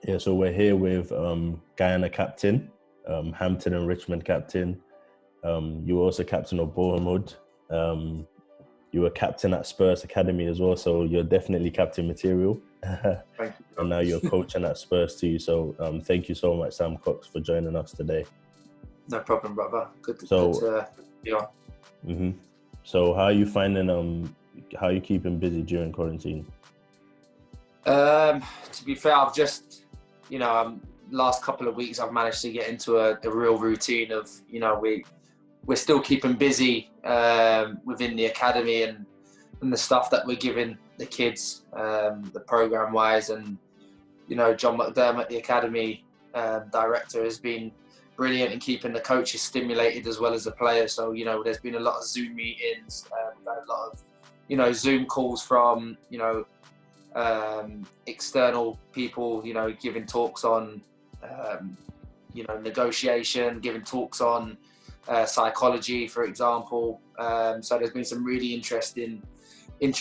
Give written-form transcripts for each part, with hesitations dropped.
Yeah, so we're here with Guyana captain, Hampton and Richmond captain. You were also captain of Bournemouth. You were captain at Spurs Academy as well, so you're definitely captain material. Thank you. And now you're coaching at Spurs too. So thank you so much, Sam Cox, for joining us today. No problem, brother. Good to be on. Mm-hmm. So how are you finding? How are you keeping busy during quarantine? To be fair, I've just, last couple of weeks I've managed to get into a real routine of, we're still keeping busy within the academy and the stuff that we're giving the kids, the program wise, and John McDermott, the academy director, has been brilliant in keeping the coaches stimulated as well as the players. So there's been a lot of Zoom meetings, we've had a lot of Zoom calls from external people, giving talks on negotiation, giving talks on psychology, for example. So there's been some really interesting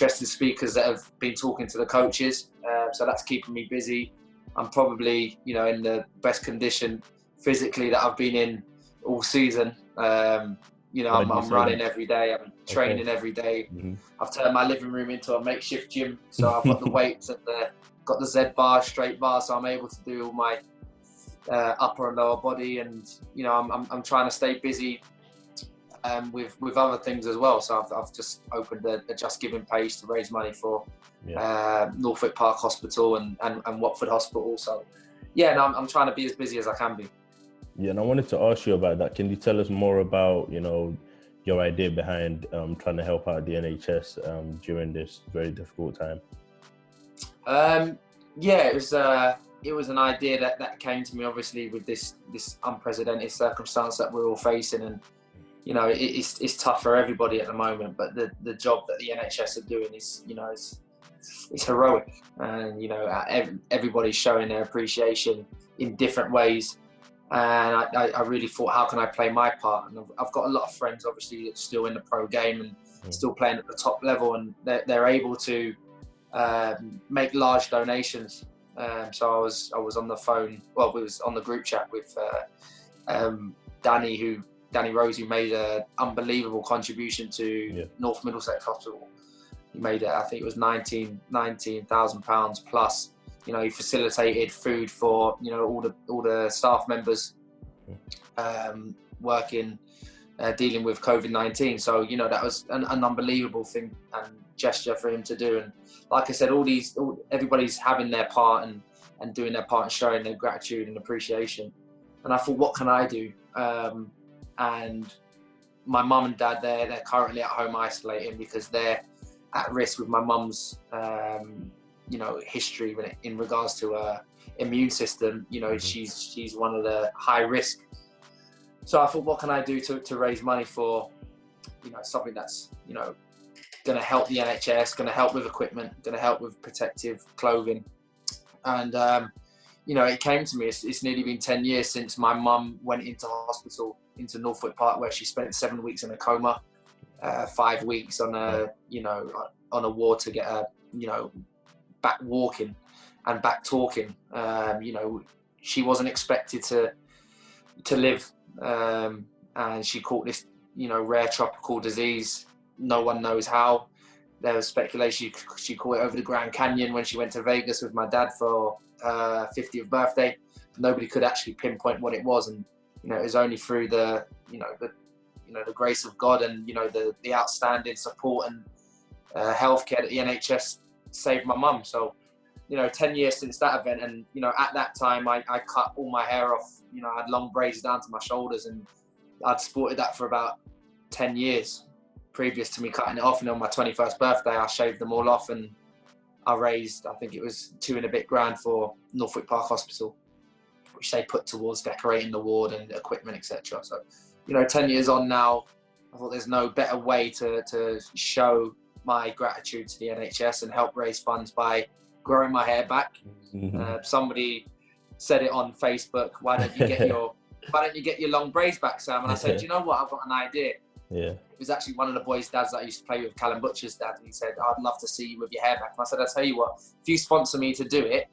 speakers that have been talking to the coaches. So that's keeping me busy. I'm probably in the best condition physically that I've been in all season. I'm running every day. I'm training every day. Mm-hmm. I've turned my living room into a makeshift gym. So I've got the weights and got the Z bar, straight bar. So I'm able to do all my upper and lower body, and I'm trying to stay busy with other things as well. So I've just opened a Just Giving page to raise money for Norfolk Park Hospital and Watford Hospital. So I'm trying to be as busy as I can be. Yeah, and I wanted to ask you about that. Can you tell us more about, your idea behind trying to help out the NHS during this very difficult time? It was an idea that came to me, obviously, with this unprecedented circumstance that we're all facing, and it's tough for everybody at the moment. But the job that the NHS are doing is it's heroic, and everybody's showing their appreciation in different ways. And I really thought, how can I play my part? And I've got a lot of friends, obviously, that's still in the pro game and still playing at the top level, and they're able to make large donations. So I was on the phone. Well, we was on the group chat with Danny Rose, who made an unbelievable contribution to North Middlesex Hospital. He made I think it was £19,000 plus. He facilitated food for all the staff members working, dealing with COVID-19. So that was an unbelievable thing and gesture for him to do. And like I said, everybody's having their part and doing their part and showing their gratitude and appreciation. And I thought, what can I do? And my mum and dad, they're currently at home isolating because they're at risk with my mum's history in regards to her immune system. She's one of the high risk. So I thought, what can I do to raise money for something that's going to help the NHS, going to help with equipment, going to help with protective clothing. And it came to me. It's nearly been 10 years since my mum went into hospital, into Norfolk Park, where she spent 7 weeks in a coma, 5 weeks on a ward to get her back walking and back talking. She wasn't expected to live, and she caught this rare tropical disease. No one knows how. There was speculation she caught it over the Grand Canyon when she went to Vegas with my dad for her 50th birthday. Nobody could actually pinpoint what it was, and it was only through the grace of God and the outstanding support and healthcare that the NHS saved my mum. So 10 years since that event, and at that time I cut all my hair off. I had long braids down to my shoulders, and I'd sported that for about 10 years previous to me cutting it off. And on my 21st birthday I shaved them all off, and I raised, I think it was $2 and a bit grand for Norfolk Park Hospital, which they put towards decorating the ward and equipment, etc. So 10 years on now, I thought there's no better way to show my gratitude to the NHS and help raise funds by growing my hair back. Somebody said it on Facebook, why don't you get your long braids back, Sam? And I said, you know what, I've got an idea. Yeah. It was actually one of the boys' dads that I used to play with, Callum Butcher's dad. And he said, I'd love to see you with your hair back. And I said, I'll tell you what, if you sponsor me to do it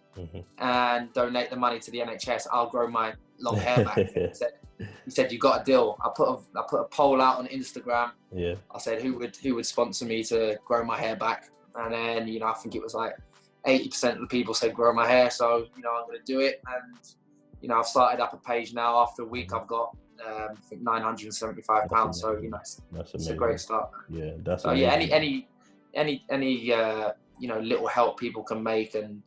and donate the money to the NHS, I'll grow my long hair back. He said, you got a deal. I put a poll out on Instagram. Yeah. I said, who would sponsor me to grow my hair back? And then, you know, I think it was like 80% of the people said grow my hair. So, you know, I'm going to do it. And, you know, I've started up a page now. After a week, I've got, I think £975. So, you know, it's a great start. Yeah, that's so amazing. Yeah, you know, little help people can make, and,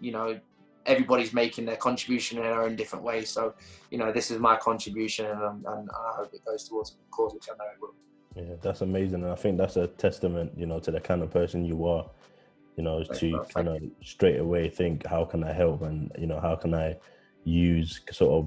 you know, everybody's making their contribution in their own different ways. So, you know, this is my contribution, and I hope it goes towards a cause, which I know it will. Yeah, that's amazing. And I think that's a testament, you know, to the kind of person you are, you know, to kind of straight away think, how can I help? And, you know, how can I use sort of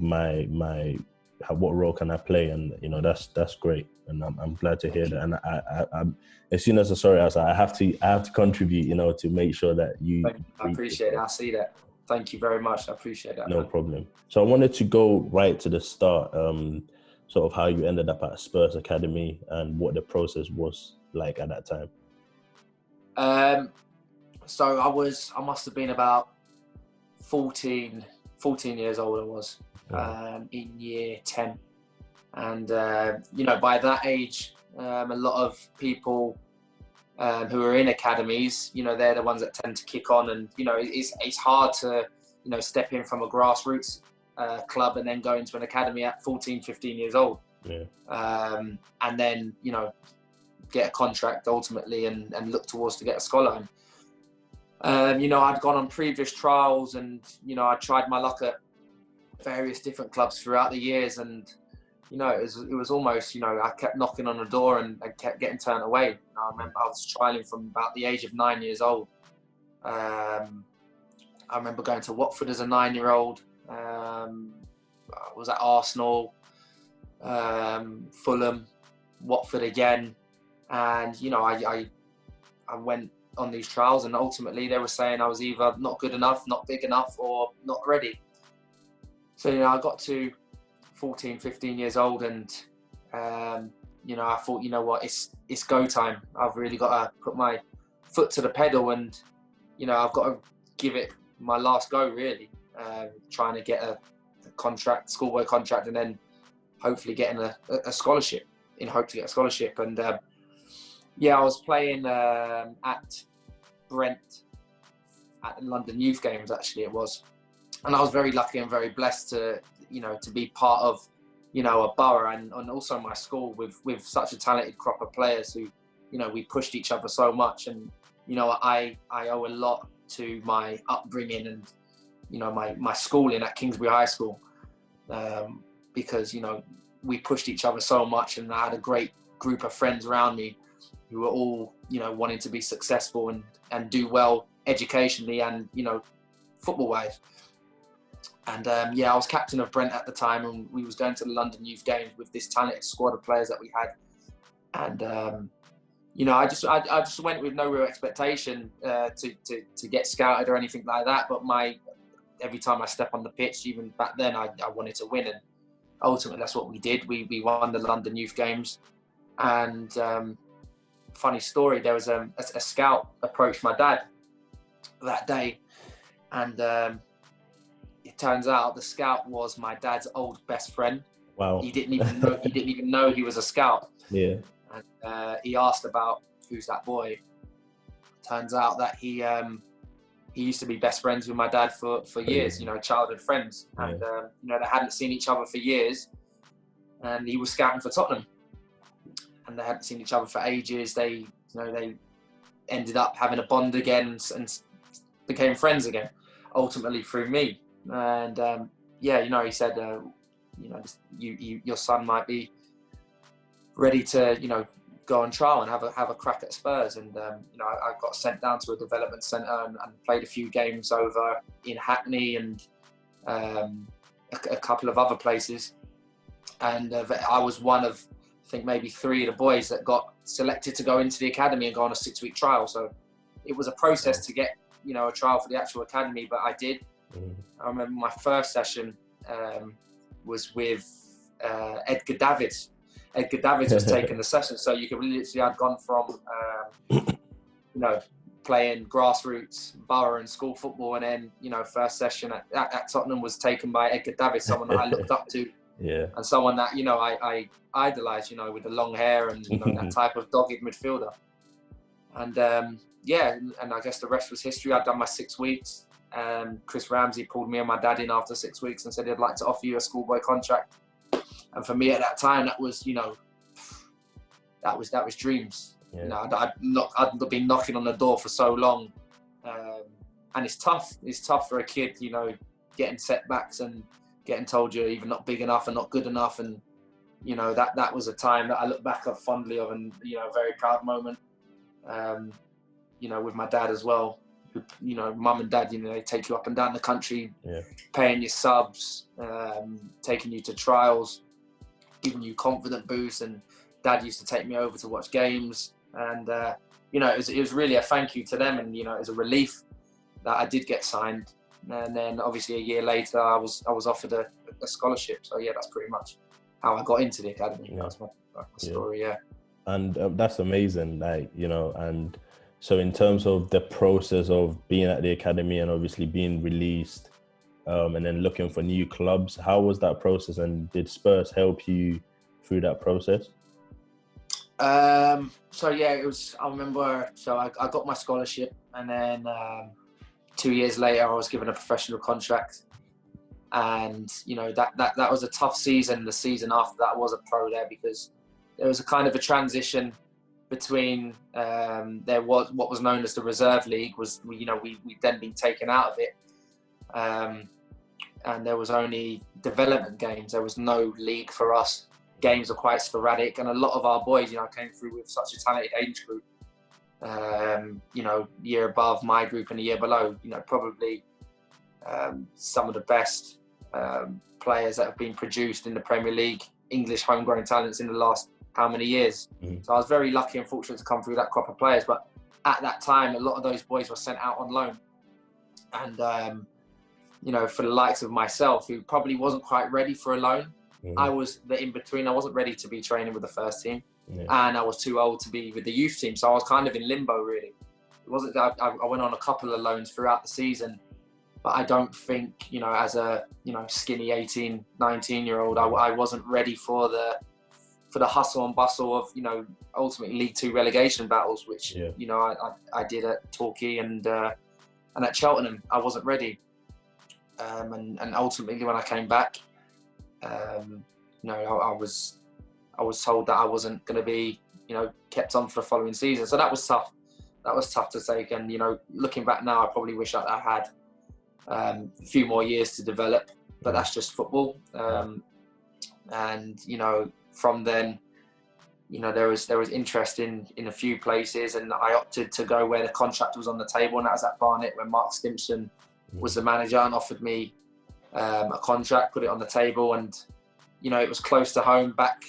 what role can I play? And, you know, that's great. And I'm glad to hear that. And I as soon as I saw it, I was like, I have to contribute, you know, to make sure that you. I appreciate it. I see that. Thank you very much. I appreciate that. No problem. So I wanted to go right to the start, sort of how you ended up at Spurs Academy and what the process was like at that time. So I must have been about 14 years old. I was in year 10. And, you know, by that age, a lot of people who are in academies, you know, they're the ones that tend to kick on. And, you know, it's hard to, you know, step in from a grassroots club and then go into an academy at 14, 15 years old. Yeah. And then, you know, get a contract ultimately and look towards to get a scholar. And, you know, I'd gone on previous trials and, you know, I tried my luck at various different clubs throughout the years. And, you know, it was almost, you know, I kept knocking on the door and I kept getting turned away. I remember I was trialing from about the age of 9 years old. I remember going to Watford as a 9-year-old. I was at Arsenal, Fulham, Watford again. And, you know, I went on these trials and ultimately they were saying I was either not good enough, not big enough, or not ready. So, you know, I got to 14, 15 years old and, you know, I thought, you know what, it's go time. I've really got to put my foot to the pedal and, you know, I've got to give it my last go, really. Trying to get a contract, schoolboy contract, and then hopefully getting a scholarship, in hope to get a scholarship. And yeah, I was playing at Brent at the London Youth Games, actually it was. And I was very lucky and very blessed to, you know, to be part of, you know, a borough and also my school with such a talented crop of players who, you know, we pushed each other so much. And, you know, I owe a lot to my upbringing and, you know, my schooling at Kingsbury High School, because, you know, we pushed each other so much and I had a great group of friends around me who were all, you know, wanting to be successful and do well educationally and, you know, football-wise. And yeah, I was captain of Brent at the time and we was going to the London Youth Games with this talented squad of players that we had. And, you know, I just went with no real expectation to get scouted or anything like that. But every time I step on the pitch, even back then, I wanted to win. And ultimately, that's what we did. We won the London Youth Games. And funny story, there was a scout approached my dad that day. And it turns out the scout was my dad's old best friend. Wow. He didn't even know he was a scout. Yeah. And he asked about who's that boy. Turns out that he used to be best friends with my dad for years, you know, childhood friends. Yeah. And you know, they hadn't seen each other for years. And he was scouting for Tottenham. And they hadn't seen each other for ages. They ended up having a bond again and became friends again, ultimately through me. And yeah, you know, he said, you know, your son might be ready to, you know, go on trial and have a crack at Spurs. And you know, I got sent down to a development centre and played a few games over in Hackney and a couple of other places. And I was one of, I think, maybe 3 of the boys that got selected to go into the academy and go on a 6-week trial. So it was a process to get, you know, a trial for the actual academy, but I did. I remember my first session was with Edgar Davids, Edgar Davids was taking the session. So you could literally, I'd gone from, playing grassroots, borough and school football, and then, first session at Tottenham was taken by Edgar Davids, someone that I looked up to. Yeah. And someone that, I idolised, with the long hair and that type of dogged midfielder. And and I guess the rest was history. I'd done my 6 weeks. Chris Ramsey pulled me and my dad in after 6 weeks and said he'd like to offer you a schoolboy contract. And for me at that time, that was, that was dreams. Yeah. I'd been knocking on the door for so long. And it's tough. It's tough for a kid, getting setbacks and getting told you're either not big enough and not good enough. And, that was a time that I look back of fondly of, and, a very proud moment, with my dad as well. Mum and dad, they take you up and down the country, paying your subs, taking you to trials, giving you confident boosts. And dad used to take me over to watch games. And, it was really a thank you to them. And, it was a relief that I did get signed. And then obviously a year later, I was offered a scholarship. So yeah, that's pretty much how I got into the academy. That's my story, yeah. And that's amazing, and so in terms of the process of being at the academy and obviously being released, and then looking for new clubs, how was that process, and did Spurs help you through that process? So yeah, it was, I remember, so I got my scholarship, and then 2 years later I was given a professional contract. And, that was a tough season. The season after that I was a pro there, because there was a kind of a transition between there was what was known as the reserve league, was we'd then been taken out of it, and there was only development games. There was no league for us. Games were quite sporadic, and a lot of our boys came through with such a talented age group, year above my group and a year below, probably some of the best players that have been produced in the Premier League, English homegrown talents in the last how many years. So I was very lucky and fortunate to come through that crop of players. But at that time, a lot of those boys were sent out on loan. And, for the likes of myself, who probably wasn't quite ready for a loan, I was the in-between. I wasn't ready to be training with the first team, and I was too old to be with the youth team. So I was kind of in limbo, really. It wasn't that I went on a couple of loans throughout the season, but I don't think, as a, skinny 18, 19-year-old, I wasn't ready for the hustle and bustle of, ultimately League Two relegation battles, which, I did at Torquay and at Cheltenham. I wasn't ready. And ultimately when I came back, I was told that I wasn't going to be, kept on for the following season. So that was tough. That was tough to take. And, looking back now, I probably wish I had a few more years to develop, but that's just football. And, from then, there was interest in a few places, and I opted to go where the contract was on the table, and that was at Barnet, where Mark Stimpson was the manager and offered me a contract, put it on the table. And, it was close to home, back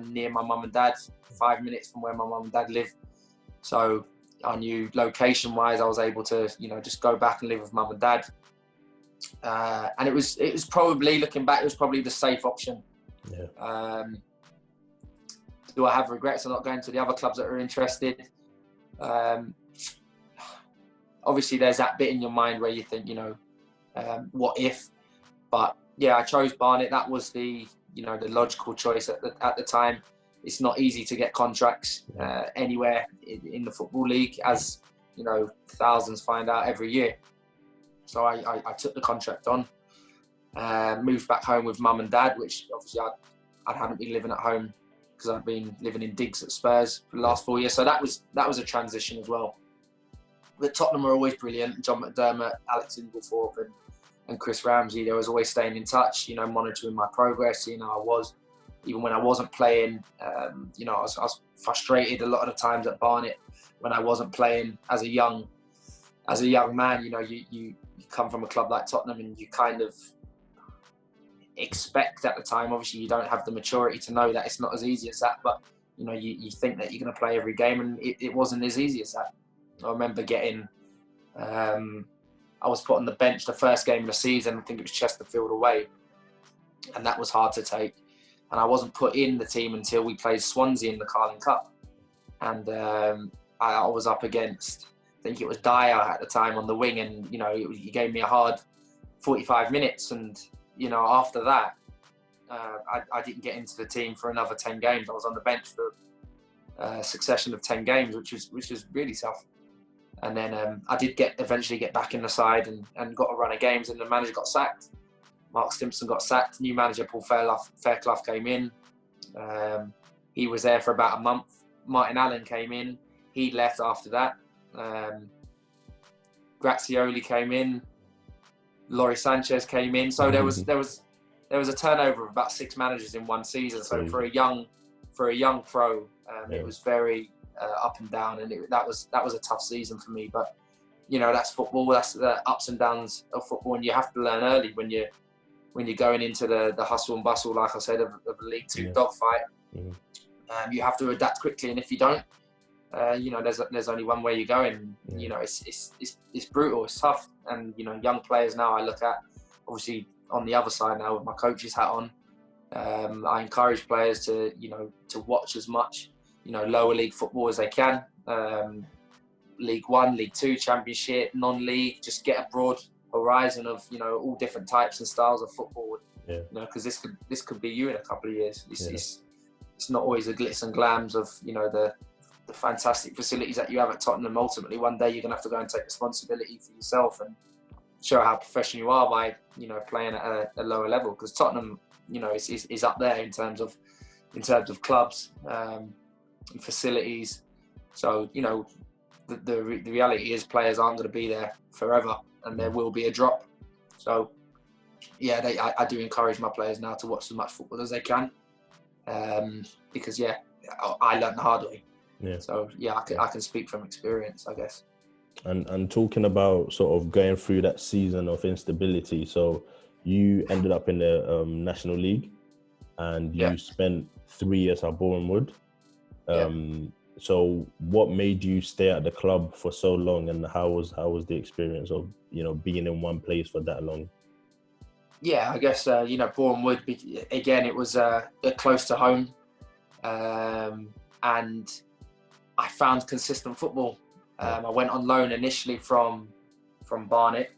near my mum and dad, 5 minutes from where my mum and dad live. So I knew location-wise, I was able to, just go back and live with mum and dad. And it was probably, looking back, it was probably the safe option. Do I have regrets of not going to the other clubs that are interested? Obviously, there's that bit in your mind where you think, what if? But yeah, I chose Barnet. That was the logical choice at the time. It's not easy to get contracts anywhere in the Football League, as thousands find out every year. So I took the contract on, moved back home with mum and dad, which obviously I hadn't been living at home because I'd been living in digs at Spurs for the last 4 years. So that was a transition as well. But Tottenham were always brilliant. John McDermott, Alex Inglethorpe and Chris Ramsey, they was always staying in touch, monitoring my progress, seeing how I was. Even when I wasn't playing, I was frustrated a lot of the times at Barnet when I wasn't playing as a young man. You come from a club like Tottenham and you kind of expect at the time, obviously you don't have the maturity to know that it's not as easy as that, but you think that you're going to play every game, and it wasn't as easy as that. I remember getting, I was put on the bench the first game of the season. I think it was Chesterfield away, and that was hard to take. and I wasn't put in the team until we played Swansea in the Carling Cup, and I was up against, I think it was Dyer at the time on the wing, and he gave me a hard 45 minutes, and after that I didn't get into the team for another 10 games. I was on the bench for a succession of 10 games, which was really tough. And then I did eventually get back in the side and got a run of games, and the manager got sacked. Mark Stimpson got sacked. New manager Paul Fairclough came in. He was there for about a month. Martin Allen came in. He left after that. Grazioli came in. Laurie Sanchez came in. So there was a turnover of about 6 managers in one season. So for a young pro, it was very up and down, and that was a tough season for me. But that's football. That's the ups and downs of football, and you have to learn early when you're going into the hustle and bustle, like I said, of the League Two dogfight. You have to adapt quickly, and if you don't, there's only one way you're going. It's brutal, it's tough, and young players now I look at, obviously on the other side now with my coach's hat on. I encourage players to watch as much lower league football as they can. League One, League Two, Championship, non-league. Just get a broad horizon of all different types and styles of football. Because this could be you in a couple of years. It's not always the glitz and glams of the fantastic facilities that you have at Tottenham. Ultimately, one day you're gonna have to go and take responsibility for yourself and show how professional you are by playing at a lower level. Because Tottenham, is up there in terms of clubs and facilities. So the reality is players aren't going to be there forever, and there will be a drop. So I do encourage my players now to watch as much football as they can, because I learned the hard way. So I can speak from experience, I guess. And talking about sort of going through that season of instability, so you ended up in the National League, and you spent 3 years at Bournemouth. So what made you stay at the club for so long, and how was the experience of being in one place for that long? Yeah, I guess Bournemouth, again, it was close to home, and I found consistent football. I went on loan initially from Barnet,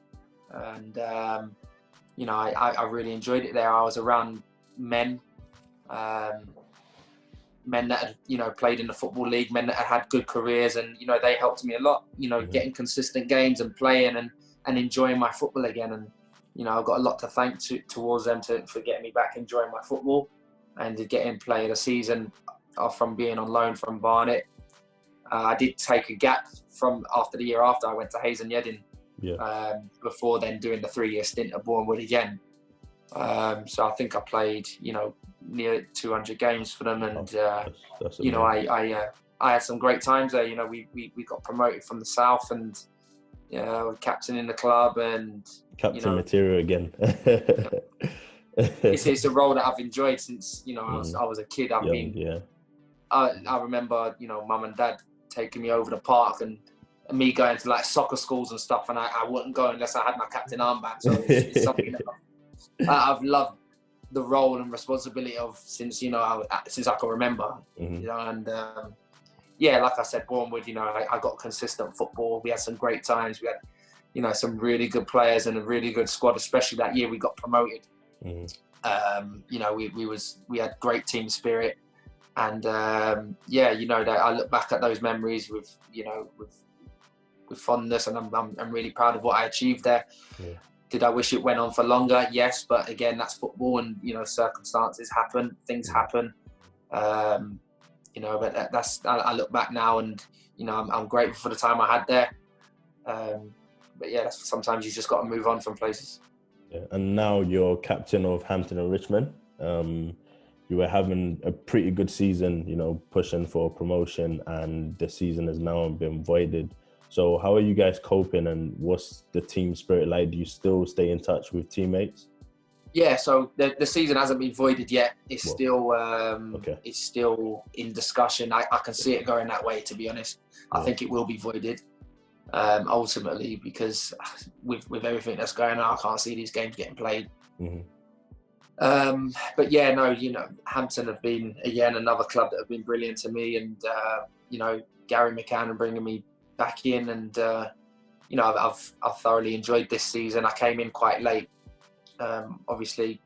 and I really enjoyed it there. I was around men that had played in the Football League, men that had good careers, and they helped me a lot. Getting consistent games and playing and enjoying my football again. And I've got a lot to thank towards them for getting me back enjoying my football and to getting played a season from being on loan from Barnet. I did take a gap after the year after. I went to Hayes and Yedding before then doing the 3-year stint at Bournemouth again. So I think I played near 200 games for them, and that's I had some great times there. We got promoted from the south, and captain in the club, and captain material again. It's a role that I've enjoyed since I was a kid. I remember mum and dad taking me over the park and me going to like soccer schools and stuff, and I wouldn't go unless I had my captain armband. So it's something that I've loved the role and responsibility of since I can remember. And like I said, Bournemouth, I got consistent football. We had some great times. We had some really good players and a really good squad, especially that year we got promoted. We had great team spirit, and that I look back at those memories with fondness, and I'm really proud of what I achieved there. Did I wish it went on for longer? Yes, but again, that's football, and circumstances happen, things happen. But I look back now, and I'm grateful for the time I had there. But sometimes you just got to move on from places. And now you're captain of Hampton Richmond. You were having a pretty good season, pushing for promotion, and the season has now been voided. So how are you guys coping, and what's the team spirit like? Do you still stay in touch with teammates? Yeah, so the season hasn't been voided yet. It's still in discussion. I can see it going that way, to be honest. I think it will be voided ultimately, because with everything that's going on, I can't see these games getting played. But yeah, no, Hampton have been, again, another club that have been brilliant to me, and Gary McCann bringing me back in, and I've thoroughly enjoyed this season. I came in quite late, obviously,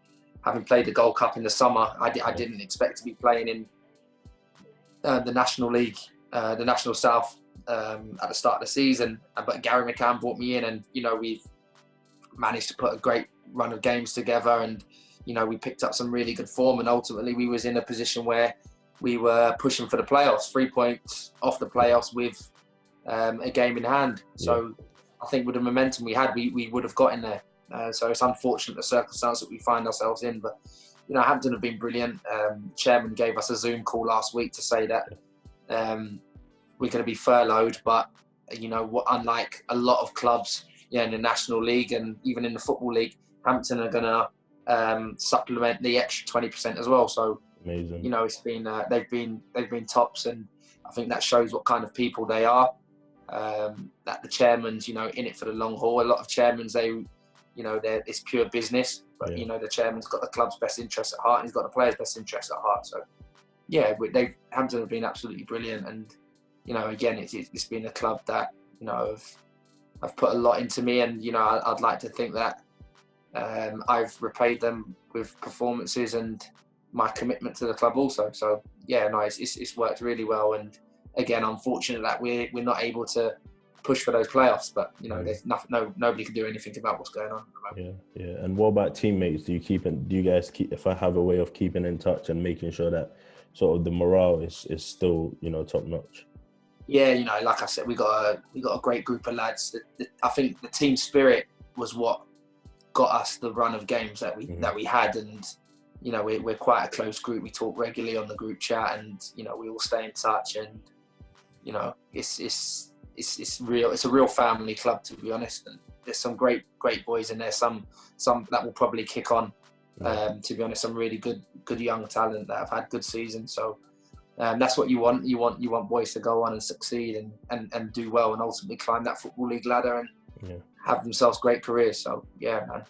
having played the Gold Cup in the summer. I didn't expect to be playing in the National League, the National South, at the start of the season. But Gary McCann brought me in, and we've managed to put a great run of games together, and we picked up some really good form, and ultimately we was in a position where we were pushing for the playoffs, 3 points off the playoffs with a game in hand. So I think with the momentum we had, we would have got in there. So it's unfortunate the circumstance that we find ourselves in, but Hampton have been brilliant. Chairman gave us a Zoom call last week to say that we're going to be furloughed, but unlike a lot of clubs in the National League and even in the Football League, Hampton are going to supplement the extra 20% as well. So amazing. It's been they've been tops, and I think that shows what kind of people they are. That the chairman's in it for the long haul. A lot of chairmans, it's pure business, but the chairman's got the club's best interests at heart, and he's got the players' best interests at heart. So Hampton have been absolutely brilliant, and again, it's been a club that I've put a lot into me, and I'd like to think that I've repaid them with performances and my commitment to the club also. So it's worked really well, and again, unfortunate that we're not able to push for those playoffs, but there's nothing, nobody can do anything about what's going on at the moment. Yeah. And what about teammates? Do you guys keep, if I have a way of keeping in touch and making sure that sort of the morale is still top notch? Yeah, like I said, we got a great group of lads. I think the team spirit was what got us the run of games that we had, and we're quite a close group. We talk regularly on the group chat, and we all stay in touch, and it's real. It's a real family club, to be honest. And there's some great boys in there. Some that will probably kick on. To be honest, some really good young talent that have had good seasons. So that's what you want. You want boys to go on and succeed and do well, and ultimately climb that Football League ladder and have themselves great careers. So yeah, man.